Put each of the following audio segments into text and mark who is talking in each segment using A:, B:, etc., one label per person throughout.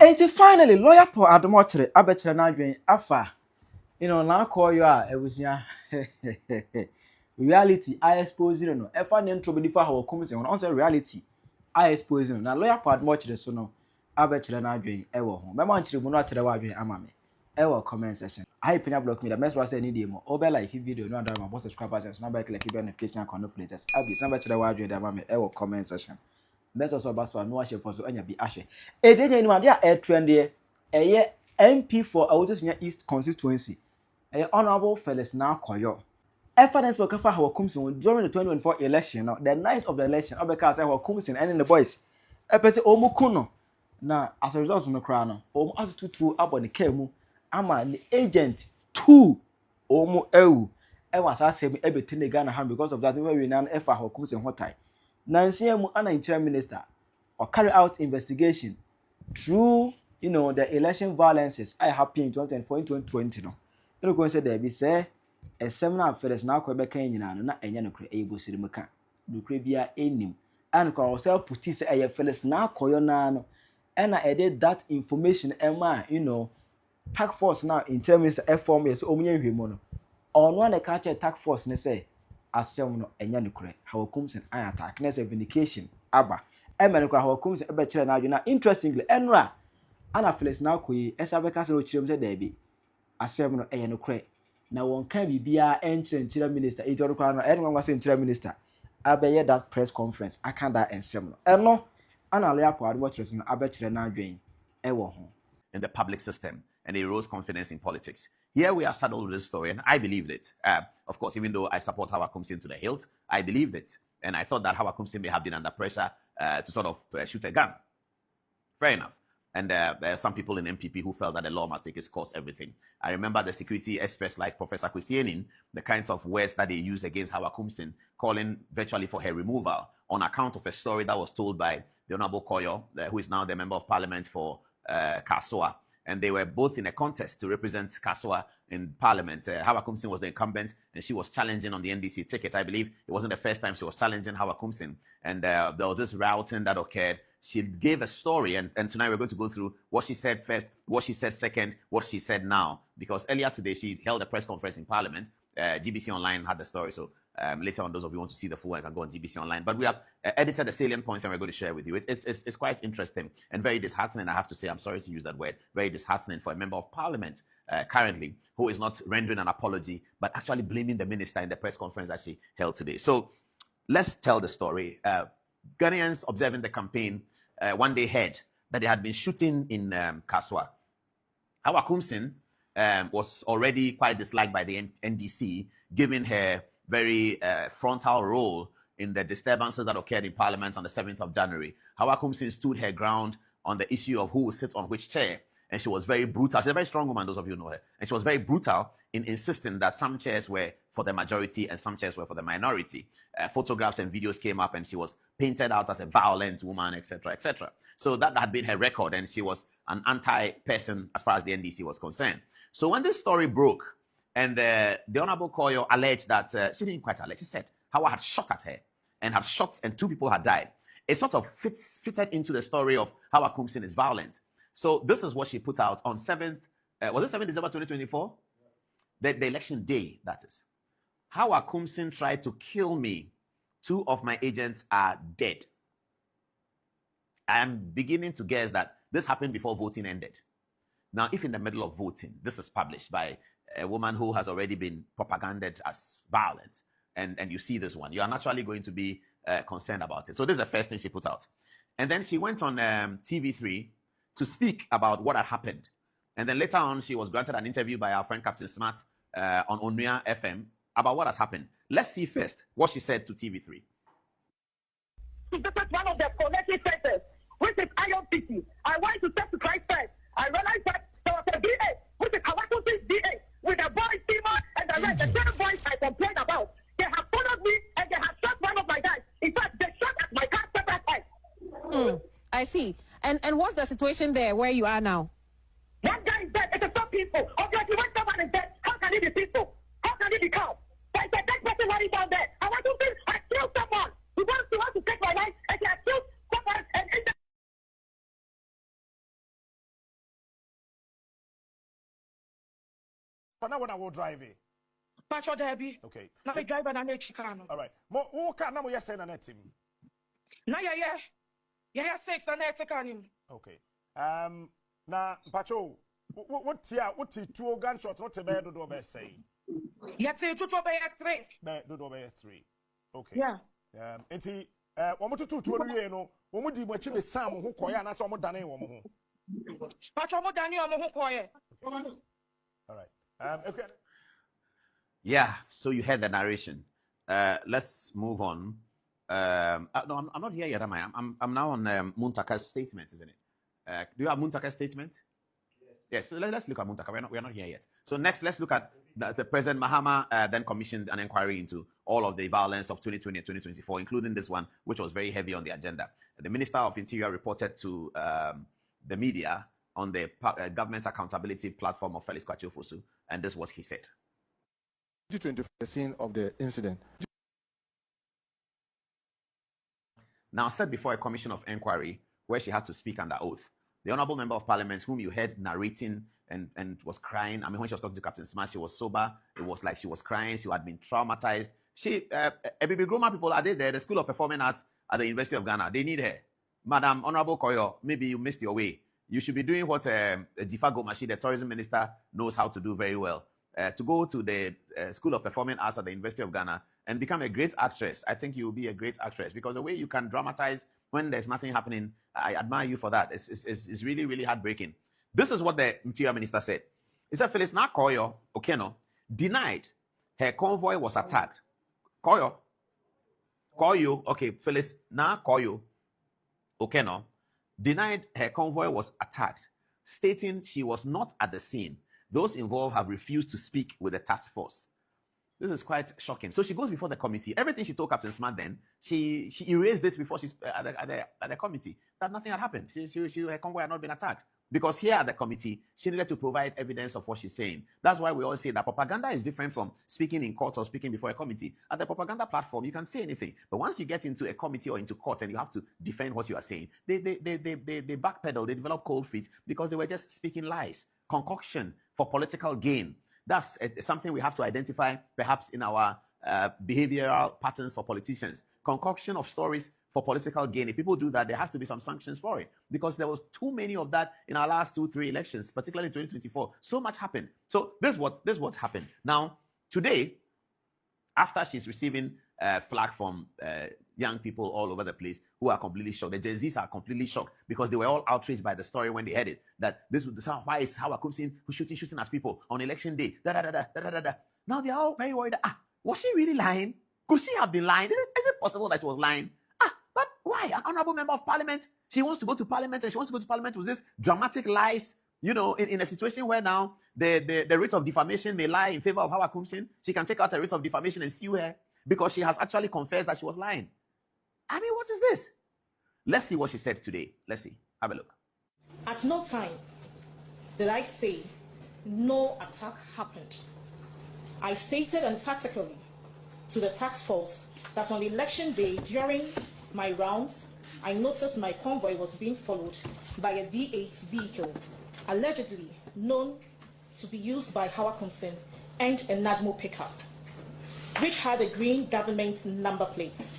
A: And finally, lawyer Paul Adom Otchere abechere na adwen afa. Naa Koryoo it was reality I expose no. Efa ne intro be for Hawa Koomson on say reality I expose no. Na lawyer Paul Adom Otchere so no abechere na adwen wo ho. Mema nchire mu no akere wa adwen ama me. Comment section. I Penyah block me the mess was say need more. Obe like video no and my subscribe button so na click the notification icon no latest. Abi na abechere wa adwen ama me comment section. Let's also about no share for so anya bi ahwe. Eje ni ade a trend there. MP for Awutusunya East constituency. Honorable Felix Naa Koryoo. Evidence for Kafa Hawa Koomson during the 2024 election. The night of the election, Obeka say Hawa Koomson and the boys. Epese omu kuno. Na as a result of the crown, omu atutu abo ne kemu. Ama the agent 2 omu ewu. Ewa sa se everything the Ghana hand because of that we now efa Hawa Koomson hotai. Nancy mu ana interim minister or carry out investigation through the election violences I happened in 2024 in 2020 no. You go say there be say a seminar Felix Naa Koryoo beka nyina no na enya no kre ebo sirimka. No kre bia enim. And ko self put say a Felix Naa Koryoo na no. And I edit that information ema task force now in terms of form yes omunye hwemo no. On one catch task force ne say asem no enya no kre. Hawa Koomson an attack na say vindication aba. Emene ko Hawa Koomson ebe kire na adwena interestingly enra ana Felix Naa Koryoo esa beka say o kire say there be asem no enya no kre. Na won kan bibia entire minister e joro kwa no enwa say entire minister abeye that press conference aka that ensem no eno ana lawyer Paul Adom Otchere no abekire na adwen ewo ho
B: in the public system and erodes confidence in politics. Here we are saddled with this story, and I believed it. Of course, even though I support Hawa Koomson to the hilt, I believed it. And I thought that Hawa Koomson may have been under pressure to sort of shoot a gun. Fair enough. And there are some people in MPP who felt that the law must take its course, everything. I remember the security experts like Professor Kwesienin, the kinds of words that they use against Hawa Koomson, calling virtually for her removal on account of a story that was told by the Honorable Koryoo, who is now the Member of Parliament for Kasoa. And they were both in a contest to represent Kasoa in Parliament. Hawa Koomson was the incumbent, and she was challenging on the NDC ticket. I believe it wasn't the first time she was challenging Hawa Koomson. And there was this routing that occurred. She gave a story, and tonight we're going to go through what she said first, what she said second, what she said now. Because earlier today, she held a press conference in Parliament. GBC Online had the story, so later on, those of you who want to see the full one can go on GBC Online. But we have edited the salient points, and we're going to share with you. It's quite interesting and very disheartening, I have to say. I'm sorry to use that word. Very disheartening for a member of Parliament currently who is not rendering an apology, but actually blaming the minister in the press conference that she held today. So let's tell the story. Ghanaians observing the campaign one day heard that they had been shooting in Kasoa. Hawa Koomson was already quite disliked by the NDC, given her very frontal role in the disturbances that occurred in Parliament on the 7th of January. Hawa Koomson stood her ground on the issue of who will sit on which chair, and she was very brutal. She's a very strong woman, those of you who know her. And she was very brutal in insisting that some chairs were for the majority and some chairs were for the minority. Photographs and videos came up, and she was painted out as a violent woman, etc., etc. So that had been her record, and she was an anti-person as far as the NDC was concerned. So when this story broke, and the Honorable Koryoo alleged that, she didn't quite allege, she said Hawa had shot at her, and 2 people had died. It sort of fitted into the story of Hawa Koomson is violent. So this is what she put out on 7th, was it 7th December 2024? The election day, that is. Hawa Koomson tried to kill me. 2 of my agents are dead. I am beginning to guess that this happened before voting ended. Now, if in the middle of voting, this is published by a woman who has already been propagandized as violent, and you see this one, you are naturally going to be concerned about it. So this is the first thing she put out. And then she went on TV3 to speak about what had happened. And then later on, she was granted an interview by our friend Captain Smart on Onua FM about what has happened. Let's see first what she said to TV3.
C: This is one of the collective centers, which is IOCC. I want to step to Christ first. I realized that there was a DA, which is Hawa Koomson's DA, with the boy Tima and the rest, the same boys I complained about. They have followed me and they have shot one of my guys. In fact, they shot at my car several times.
D: I see. And what's the situation there where you are now?
C: One guy is dead. It's a stop peaceful. Obviously, when someone is dead, how can he be peaceful? How can he be calm? There's a dead person lying down there. I want to think I killed someone. He wants to take my life, and he has killed someone, and
E: But now when I will drive it.
C: Pacho Debbie.
E: Okay.
C: Now we drive an Chicano.
E: All right. Mo who can now yes na net him.
C: Now yeah 6 and 8 him.
E: Okay. Na Pacho what two gunshot not a bed do be say.
C: Yet say 2 by 3.
E: Bed do be 3. Okay.
C: Yeah.
E: Enti omo tutu wie no omo di mo chi be sam ho koya na so omo dane wo mo ho.
C: Pacho mo dane o mo ho koye.
E: All right. Okay.
B: Yeah, so you heard the narration. Let's move on. No, I'm not here yet, am I? I'm now on Muntaka's statement, isn't it? Do you have Muntaka's statement? Yes. Let's look at Muntaka. We're not here yet. So next, let's look at the President Mahama then commissioned an inquiry into all of the violence of 2020 and 2024, including this one, which was very heavy on the agenda. The Minister of Interior reported to the media on the government accountability platform of Felix Kwachio Fosu, and this was he said.
F: 2024, the scene of the incident.
B: Now, said before a commission of inquiry where she had to speak under oath. The Honorable Member of Parliament, whom you heard narrating and was crying. I mean, when she was talking to Captain Smart, she was sober. It was like she was crying. She had been traumatized. Baby Groma people, are they there? The School of Performing Arts at the University of Ghana. They need her. Madam Honorable Koryoo, maybe you missed your way. You should be doing what Jifa Gomashi, the tourism minister, knows how to do very well. To go to the School of Performing Arts at the University of Ghana and become a great actress. I think you will be a great actress because the way you can dramatize when there's nothing happening, I admire you for that. It's really, really heartbreaking. This is what the Interior Minister said. He said, Felix Naa Koryoo denied her convoy was attacked. Koryoo, okay, Felix Naa Koryoo denied her convoy was attacked, stating she was not at the scene. Those involved have refused to speak with the task force. This is quite shocking. So she goes before the committee. Everything she told Captain Smart then, she erased this before she's at the committee. That nothing had happened. Her convoy had not been attacked. Because here at the committee, she needed to provide evidence of what she's saying. That's why we always say that propaganda is different from speaking in court or speaking before a committee. At the propaganda platform, you can say anything. But once you get into a committee or into court and you have to defend what you are saying, they backpedal, they develop cold feet because they were just speaking lies. Concoction for political gain. That's something we have to identify perhaps in our behavioral patterns for politicians. Concoction of stories for political gain. If people do that, there has to be some sanctions for it because there was too many of that in our last 2-3 elections, particularly 2024. So much happened. So this is what's happened. Now, today, after she's receiving flack from young people all over the place who are completely shocked. The Gen Zs are completely shocked because they were all outraged by the story when they heard it. That why is Hawa Koomson who's shooting at people on election day? Now they are all very worried. Was she really lying? Could she have been lying? Is it possible that she was lying? But why? An honorable member of parliament, she wants to go to parliament and she wants to go to parliament with this dramatic lies, in a situation where now the writ of defamation may lie in favor of Hawa Koomson. She can take out a writ of defamation and sue her because she has actually confessed that she was lying. I mean, what is this? Let's see what she said today. Let's see. Have a look.
G: At no time did I say no attack happened. I stated emphatically to the task force that on election day during my rounds, I noticed my convoy was being followed by a V8 vehicle, allegedly known to be used by Hawa Koomson and a Nadmo pickup, which had a green government number plate.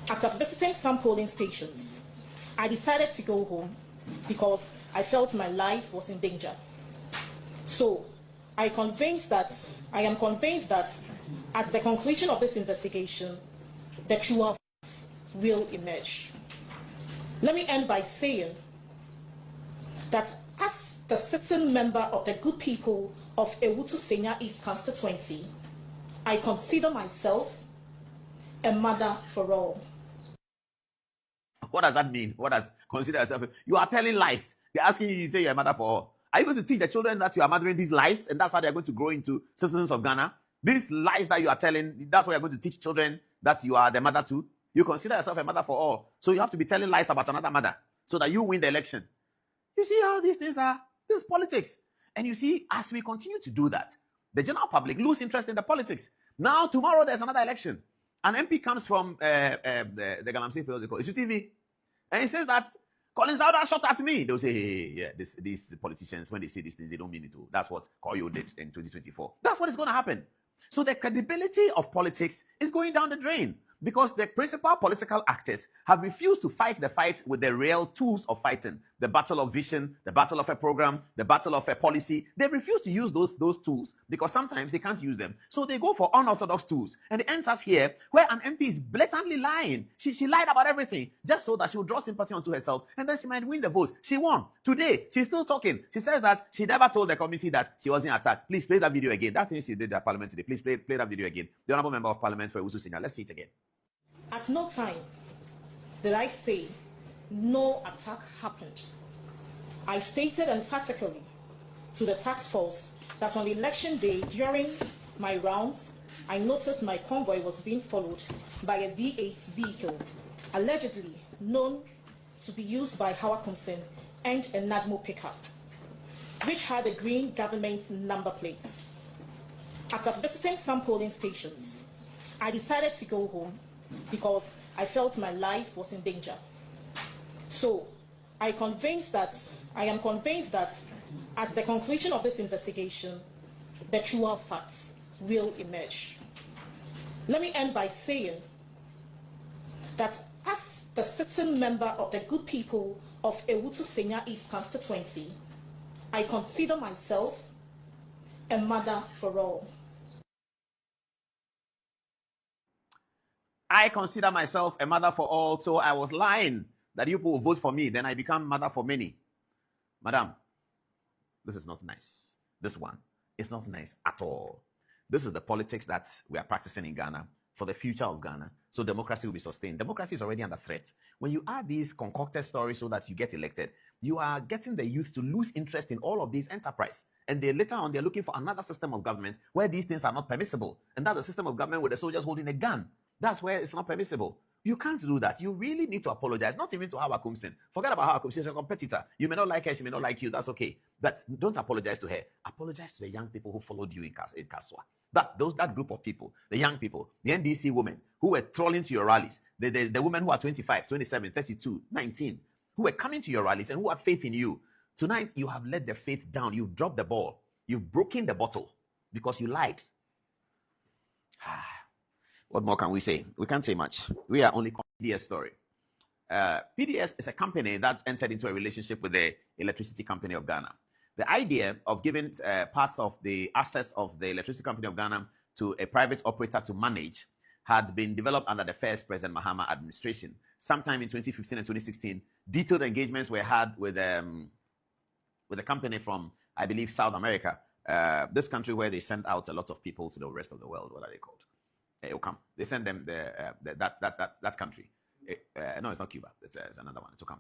G: After visiting some polling stations, I decided to go home because I felt my life was in danger. So I am convinced that at the conclusion of this investigation, the truer facts will emerge. Let me end by saying that as the sitting member of the good people of Ewutu Senya East constituency, I consider myself a mother for all.
B: What does that mean? What does consider yourself? You are telling lies. They're asking you, you say you're a mother for all. Are you going to teach the children that you are mothering these lies and that's how they're going to grow into citizens of Ghana? These lies that you are telling, that's what you're going to teach children that you are the mother to? You consider yourself a mother for all. So you have to be telling lies about another mother so that you win the election. You see how these things are? This is politics. And you see, as we continue to do that, the general public lose interest in the politics. Now, tomorrow, there's another election. An MP comes from the Galamsey periodical, TV, and he says that Collins Dauda shot at me. They'll say, hey, yeah, these politicians, when they say these things, they don't mean it to. That's what Koryoo did in 2024. That's what is going to happen. So the credibility of politics is going down the drain because the principal political actors have refused to fight the fight with the real tools of fighting. The battle of vision, the battle of a program, the battle of a policy. They refuse to use those tools because sometimes they can't use them. So they go for unorthodox tools. And it ends us here where an MP is blatantly lying. She lied about everything just so that she will draw sympathy onto herself and then she might win the votes. She won. Today, she's still talking. She says that she never told the committee that she wasn't attacked. Please play that video again. That thing she did at Parliament today. Please play that video again. The Honourable Member of Parliament for Ewusu Senior. Let's see it again.
G: At no time did I say no attack happened. I stated emphatically to the task force that on election day during my rounds, I noticed my convoy was being followed by a V8 vehicle, allegedly known to be used by Hawa Koomson and a NADMO pickup, which had a green government number plate. After visiting some polling stations, I decided to go home because I felt my life was in danger. So I am convinced that at the conclusion of this investigation, the truer facts will emerge. Let me end by saying that as the sitting member of the good people of Ewusu Senior East constituency, I consider myself a mother for all.
B: I consider myself a mother for all, so I was lying that you people will vote for me, then I become mother for many. Madam, this is not nice. This one is not nice at all. This is the politics that we are practicing in Ghana for the future of Ghana, so democracy will be sustained. Democracy is already under threat. When you add these concocted stories so that you get elected, you are getting the youth to lose interest in all of these enterprise. And they later on, they're looking for another system of government where these things are not permissible. And that's a system of government with the soldiers holding a gun. That's where it's not permissible. You can't do that. You really need to apologize, not even to Hawa Koomson. Forget about Hawa Koomson. She's a competitor. You may not like her, she may not like you. That's okay. But don't apologize to her. Apologize to the young people who followed you in Kaswa. That group of people, the young people, the NDC women who were trolling to your rallies, the women who are 25, 27, 32, 19, who were coming to your rallies and who have faith in you. Tonight, you have let the faith down. You've dropped the ball. You've broken the bottle because you lied. What more can we say? We can't say much. We are only PDS story. PDS is a company that entered into a relationship with the Electricity Company of Ghana. The idea of giving parts of the assets of the Electricity Company of Ghana to a private operator to manage had been developed under the first President Mahama administration. Sometime in 2015 and 2016, detailed engagements were had with a company from, I believe, South America. This country where they send out a lot of people to the rest of the world. What are they called? They send them that country. No, it's not Cuba. It's another one. It's Okam.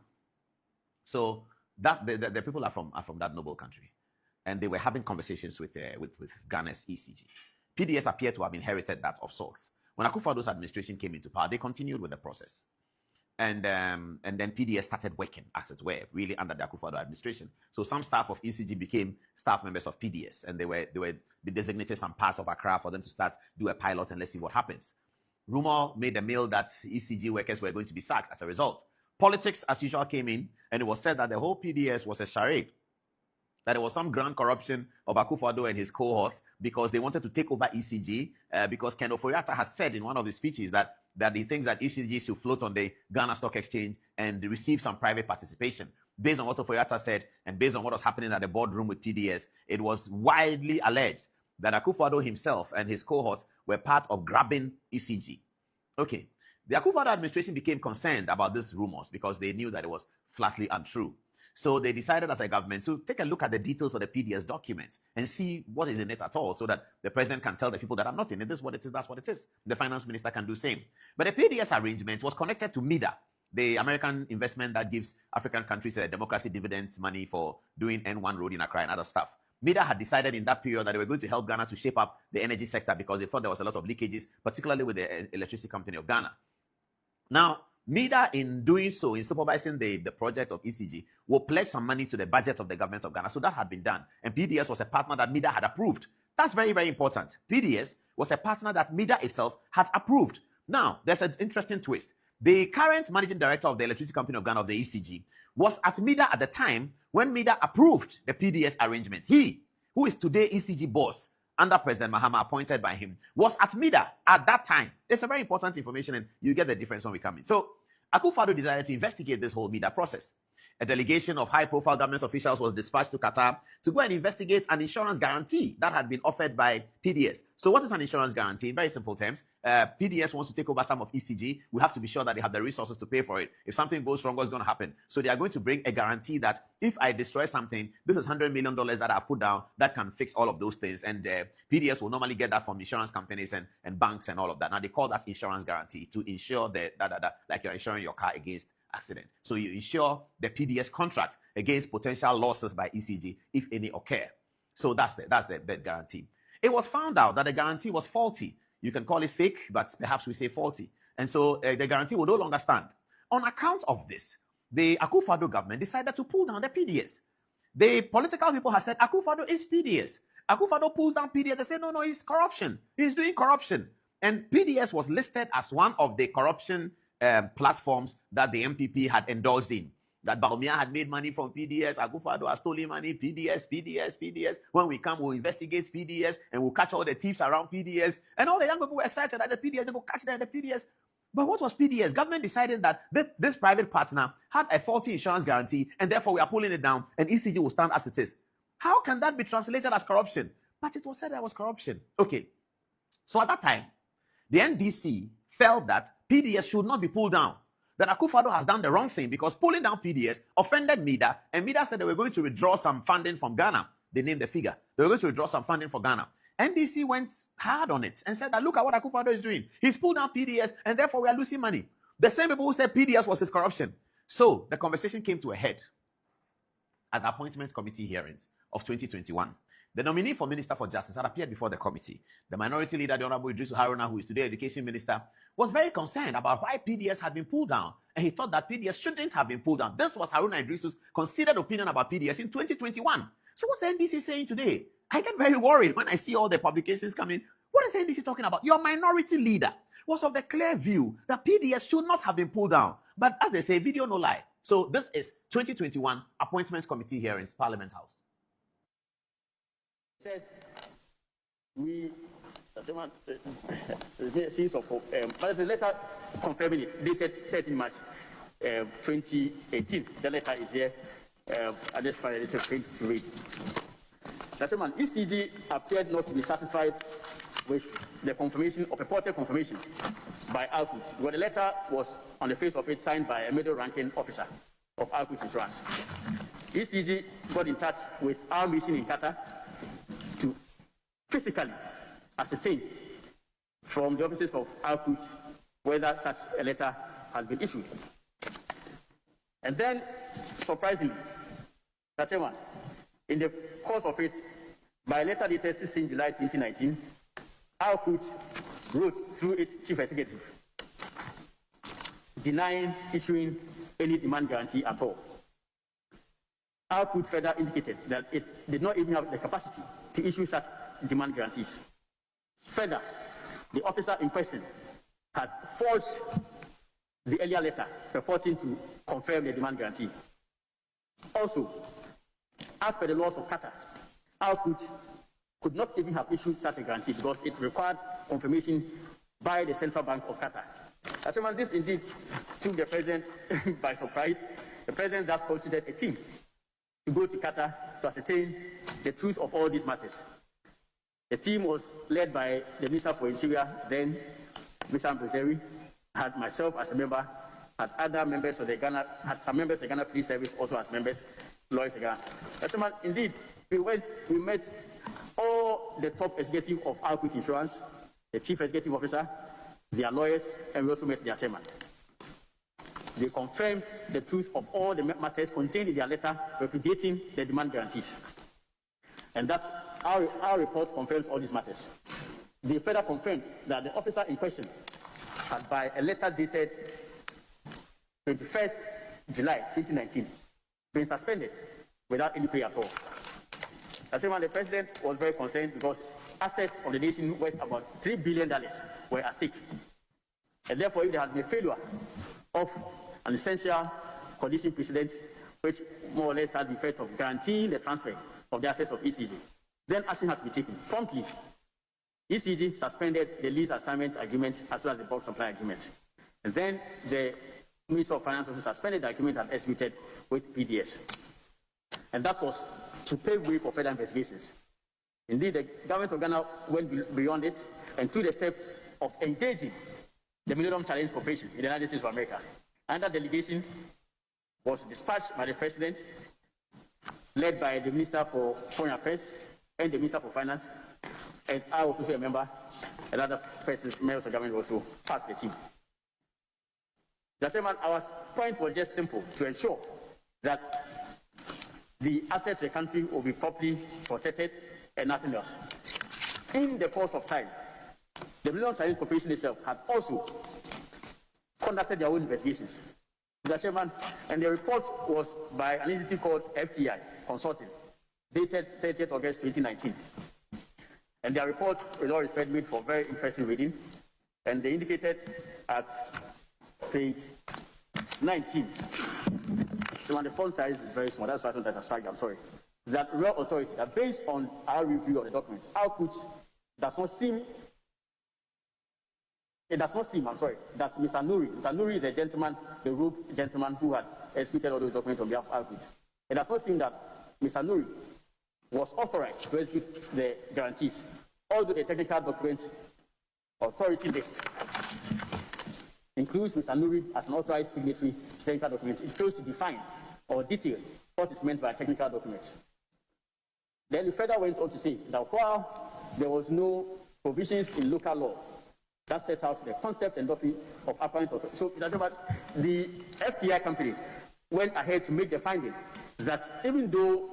B: So the people are from that noble country, and they were having conversations with Ghana's ECG. PDS appear to have inherited that of sorts. When Akufo-Addo's administration came into power, they continued with the process, and then PDS started working, as it were, really under the Akufo-Addo administration. So some staff of ECG became staff members of PDS, and they designated some parts of Accra for them to start do a pilot and let's see what happens. Rumor made the mail that ECG workers were going to be sacked as a result. Politics, as usual, came in, and it was said that the whole PDS was a charade, that there was some grand corruption of Akufo-Addo and his cohorts because they wanted to take over ECG, because Ken Ofori-Atta has said in one of his speeches that he thinks that ECG should float on the Ghana Stock Exchange and receive some private participation. Based on what Ofori-Atta said and based on what was happening at the boardroom with PDS, it was widely alleged that Akufo-Addo himself and his cohorts were part of grabbing ECG. Okay, the Akufo-Addo administration became concerned about these rumors because they knew that it was flatly untrue. So they decided as a government to take a look at the details of the PDS documents and see what is in it at all, so that the president can tell the people that I'm not in it. This is what it is, that's what it is. The finance minister can do the same. But the PDS arrangement was connected to MIDA, the American investment that gives African countries democracy dividends money for doing N1 road in Accra and other stuff. MIDA had decided in that period that they were going to help Ghana to shape up the energy sector because they thought there was a lot of leakages, particularly with the Electricity Company of Ghana. Now, MIDA, in doing so, in supervising the project of ECG, will pledge some money to the budget of the government of Ghana. So that had been done. And PDS was a partner that MIDA had approved. That's very, very important. PDS was a partner that MIDA itself had approved. Now, there's an interesting twist. The current managing director of the Electricity Company of Ghana, of the ECG, was at MIDA at the time when MIDA approved the PDS arrangement. He, who is today ECG boss, under President Mahama, appointed by him, was at MIDA at that time. It's a very important information, and you get the difference when we come in. So, Akufo-Addo decided to investigate this whole MIDA process. A delegation of high-profile government officials was dispatched to Qatar to go and investigate an insurance guarantee that had been offered by PDS. So what is an insurance guarantee? In very simple terms, PDS wants to take over some of ECG. We have to be sure that they have the resources to pay for it. If something goes wrong, what's going to happen? So they are going to bring a guarantee that if I destroy something, this is $100 million that I put down that can fix all of those things. And PDS will normally get that from insurance companies and banks and all of that. Now they call that insurance guarantee to insure like you're insuring your car against accident. So you insure the PDS contract against potential losses by ECG if any occur. So that's the guarantee. It was found out that the guarantee was faulty. You can call it fake, but perhaps we say faulty. And so the guarantee will no longer stand. On account of this, the Akufo-Addo government decided to pull down the PDS. The political people have said Akufo-Addo is PDS. Akufo-Addo pulls down PDS. They say, no, it's corruption. He's doing corruption. And PDS was listed as one of the corruption platforms that the MPP had indulged in. That Bawumia had made money from PDS, Akufo-Addo has stolen money, PDS. When we come, we'll investigate PDS and we'll catch all the thieves around PDS. And all the young people were excited that the PDS, they will catch them at the PDS. But what was PDS? Government decided that this private partner had a faulty insurance guarantee and therefore we are pulling it down and ECG will stand as it is. How can that be translated as corruption? But it was said that was corruption. Okay. So at that time, the NDC felt that PDS should not be pulled down. That Akufo-Addo has done the wrong thing because pulling down PDS offended MIDA, and MIDA said they were going to withdraw some funding from Ghana. They named the figure. They were going to withdraw some funding for Ghana. NDC went hard on it and said that look at what Akufo-Addo is doing. He's pulled down PDS, and therefore we are losing money. The same people who said PDS was his corruption. So the conversation came to a head at the Appointments Committee hearings of 2021. The nominee for Minister for Justice had appeared before the committee. The minority leader, the Honorable Idrisu Haruna, who is today Education Minister, was very concerned about why PDS had been pulled down, and he thought that PDS shouldn't have been pulled down. This was Haruna Idrisu's considered opinion about PDS in 2021. So what's the NDC saying today? I get very worried when I see all the publications coming. What is the NDC talking about? Your minority leader was of the clear view that PDS should not have been pulled down. But as they say, video no lie. So this is 2021 Appointments Committee hearings, Parliament House.
H: Says there's a series of but there's a letter confirming it, dated 13 March 2018. The letter is here. I just find a little print to read. Gentlemen, ECG appeared not to be satisfied with the confirmation or purported confirmation by Output, where the letter was on the face of it signed by a middle-ranking officer of Output Insurance. ECG got in touch with our mission in Qatar to physically ascertain from the offices of Output whether such a letter has been issued. And then, surprisingly, Chairman, in the course of it, by letter dated 16 July 2019, Output wrote through its chief executive, denying issuing any demand guarantee at all. Output further indicated that it did not even have the capacity to issue such demand guarantees. Further, the officer in question had forged the earlier letter purporting to confirm the demand guarantee. Also, as per the laws of Qatar, Output could not even have issued such a guarantee because it required confirmation by the Central Bank of Qatar. Gentlemen, this indeed took the president by surprise. The president thus considered a team to go to Qatar to ascertain the truth of all these matters. The team was led by the Minister for Interior, then Mr. Mbezeri, had myself as a member, had other members of the Ghana, had some members of the Ghana Police Service also as members, lawyers of Ghana. Gentlemen, indeed, we met all the top executive of Output Insurance, the chief executive officer, their lawyers, and we also met their chairman. They confirmed the truth of all the matters contained in their letter repudiating the demand guarantees. And that our report confirms all these matters. They further confirmed that the officer in question had, by a letter dated 21st July 2019, been suspended without any pay at all. The president was very concerned because assets of the nation worth about $3 billion were at stake. And therefore, if there has been a failure of an essential condition precedent, which more or less has the effect of guaranteeing the transfer of the assets of ECG, then action has to be taken promptly. ECG suspended the lease assignment agreement as well as the bulk supply agreement. And then the Minister of Finance also suspended the agreement and executed with PDS. And that was to pave way for further investigations. Indeed, the government of Ghana went beyond it and took the steps of engaging the Millennium Challenge Corporation in the United States of America. And that delegation was dispatched by the President, led by the Minister for Foreign Affairs and the Minister for Finance, and I was also a member, and other members of government also part of the team. The chairman, our point was just simple, to ensure that the assets of the country will be properly protected and nothing else. In the course of time, the Millennium Challenge Corporation itself had also conducted their own investigations. Mr. Chairman, and the report was by an entity called FTI Consulting, dated 30th August 2019. And their report, with all respect, made for very interesting reading. And they indicated at page 19, so the font size is very small, that's why I don't understand, I'm sorry, that real authority, that based on our review of the document, output does not seem, that Mr. Nuri is a gentleman, the robed gentleman who had executed all those documents on behalf of output. It does not seem that Mr. Nuri was authorized to execute the guarantees, although the technical document authority list includes Mr. Nuri as an authorized signatory to technical document. It fails to define or detail what is meant by a technical document. Then he further went on to say that while there was no provisions in local law that set out the concept and doctrine of apparent authority, so the FTI company went ahead to make the finding that even though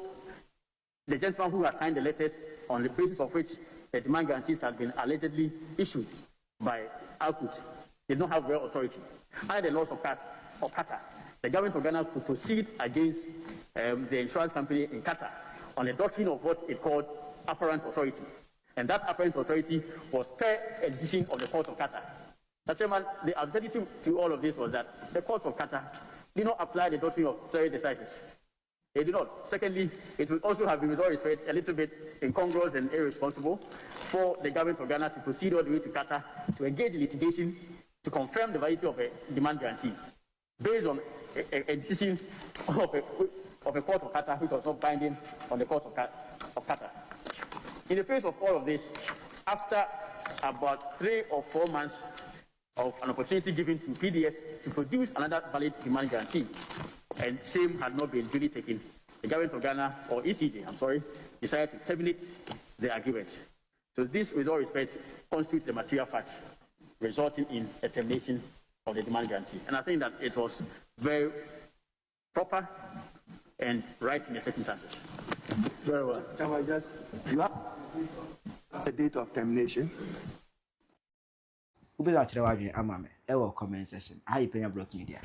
H: the gentleman who has signed the letters on the basis of which the demand guarantees had been allegedly issued by output did not have real authority, under the laws of Qatar, the government of Ghana could proceed against the insurance company in Qatar on the doctrine of what it called apparent authority. And that apparent authority was per a decision of the court of Qatar. Mr. Chairman, the alternative to all of this was that the court of Qatar did not apply the doctrine of stare decisis. They did not. Secondly, it would also have been, with all respect, a little bit incongruous and irresponsible for the government of Ghana to proceed all the way to Qatar to engage in litigation to confirm the validity of a demand guarantee based on a decision of a court of Qatar which was not binding on the court of Qatar. In the face of all of this, after about 3 or 4 months of an opportunity given to PDS to produce another valid demand guarantee, and same had not been duly taken, the government of Ghana, or ECG, decided to terminate the agreement. So this, with all respect, constitutes the material fact resulting in a termination of the demand guarantee. And I think that it was very proper and right in the circumstances.
I: Very well. Can I just, you have the date of termination?
A: Ube na chire wadwe ama me e wo comment section. Ayi Penyah Block Media.